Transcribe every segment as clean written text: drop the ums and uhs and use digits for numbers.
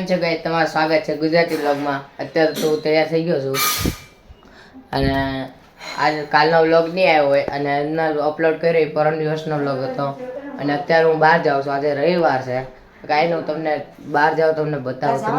કેમ છો ગાઈસ, તમારું સ્વાગત છે ગુજરાતી વ્લોગમાં। અત્યારે તો તૈયાર થઈ ગયો છું અને આજ કાલનો વ્લોગ નહીં આવ્યો હોય અને આજનો અપલોડ કર્યો પરમ દિવસનો વ્લોગ હતો અને અત્યારે હું બહાર જાઉં છું। આજે રવિવાર છે, કાંઈ નહીં, તમને બહાર જાઉં તમને બતાવું। તમે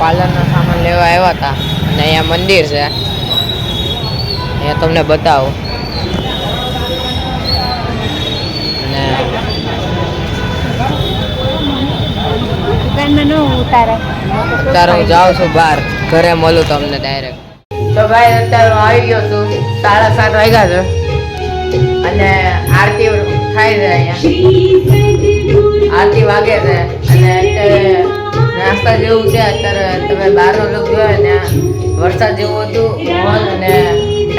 પાર્લરનો સામાન લેવા આવ્યા હતા અને અહીંયા મંદિર છે, અહીંયા તમને બતાવું। અને અત્યારે હું જાઉં છું બહાર, ઘરે મળું તમને ડાયરેક્ટ। તો ભાઈ અત્યારે હું આવી ગયો છું, 7:30 વાગ્યા છે અને આરતી થાય છે, અહીંયા આરતી વાગે છે અને અત્યારે નાસ્તા જેવું છે। અત્યારે તમે બહારનો લુક જોયો ને, વરસાદ જેવું હતું માહોલ અને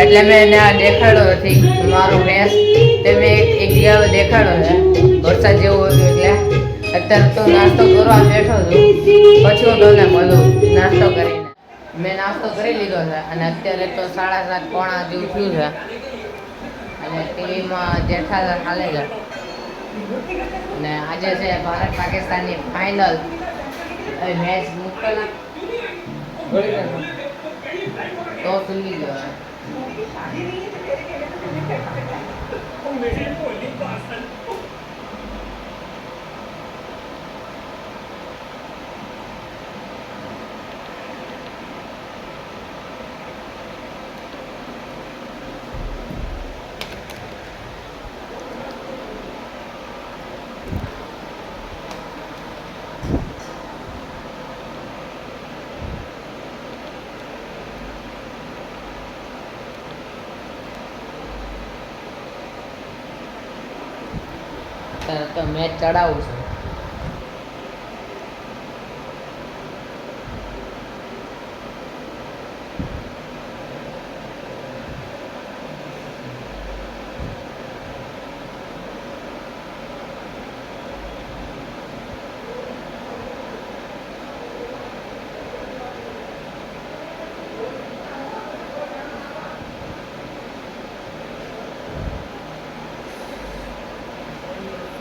એટલે મેં એને દેખાડ્યો નથી મારું મેસ, તે મેં એક જગ્યાએ દેખાડ્યો છે વરસાદ જેવું હતું એટલે। અત્યારે તો નાસ્તો કરવા બેઠો છું, પછી હું તમને મળું નાસ્તો કરીને। મેં નાસ્તો કરી લીધો છે અને અત્યારે તો 7:30 પોણા જેવું થયું છે અને ટીવીમાં જેઠાલાલ હાલે છે અને આજે છે ભારત પાકિસ્તાનની ફાઇનલ मैच मुकला तो सुनी गया તો મેચ ચડાવું છું।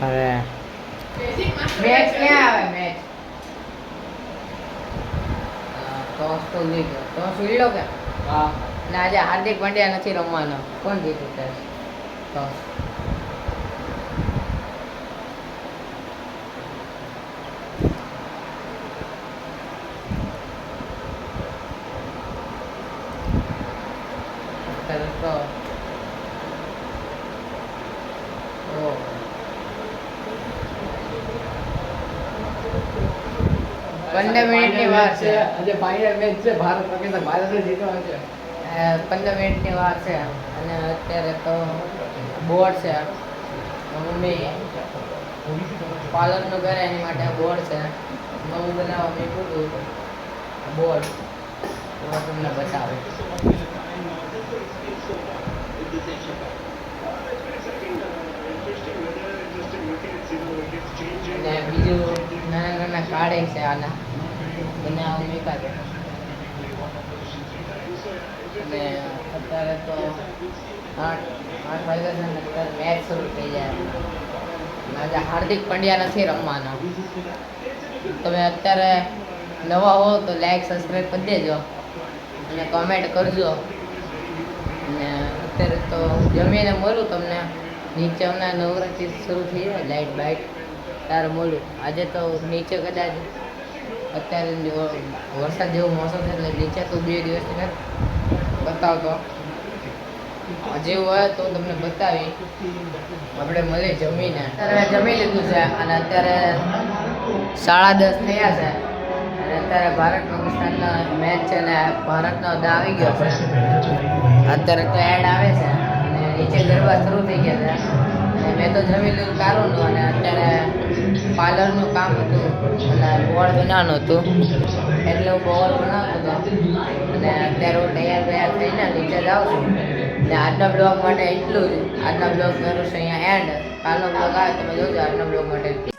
अरे मैच क्या है मैच तो लीग तो सुन लो क्या? हाँ ना आज हार्दिक पांड्या નથી રમવાનો, કોણ જીતશે? તો पंद्रह मिनट ની વાર છે। આજે ફાઇનલ મેચ છે ભારત પાકિસ્તાન, ભારતે જીતવાનું છે। 15 મિનિટની વાર છે અને અત્યારે તો બોર્ડ છે, મમ્મી પાર્લરનું કરે એની માટે બોર્ડ છે, નવું બનાવવા મેકું હતું બોર્ડ, તો તમને બતાવું। અને બીજું નાના નાના કાર્ડ છે આના બનાવવા મેકા છે અને અત્યારે તો 8 વાગ્યા છે ને અત્યારે મેચ શરૂ થઈ જાય। આજે હાર્દિક પંડ્યા નથી રમવાનો। તમે અત્યારે નવા હો તો લાઈક સબસ્ક્રાઈબ કરી દેજો અને કોમેન્ટ કરજો। અને અત્યારે તો જમીને મળું તમને, નીચે હમણાં નવરાત્રી શરૂ થઈ જાય, લાઇટ બાઇટ ત્યારે મળું. આજે તો નીચે કદાચ અત્યારે વરસાદ જેવું મોસમ છે એટલે નીચે તો 2 દિવસથી નથી બતાવતો. જેવું હોય તો તમને બતાવી. આપણે મળી જમીને અત્યારે જમી લીધું છે અને અત્યારે 10:30 થયા છે અને અત્યારે ભારત પાકિસ્તાનનો મેચ છે ને ભારતનો આવી ગયો છે. અત્યારે તો એડ આવે છે અને નીચે ગરબા શરૂ થઈ ગયા છે અને મેં તો જમી લીધું કારોનું અને અત્યારે પાર્લરનું કામ હતું અને બોળ બનાવવાનું હતું એટલે હું બોળ બનાવતો હતો અને અત્યારે હું તૈયાર થઈને નીચે જાઉં છું. ને આજના બ્લોગ માટે એટલું જ. આજના બ્લોગ કરું છું અહીંયા એન્ડ. કાલનો બ્લોગ આવે તમે જોજો. આજના બ્લોગ માટે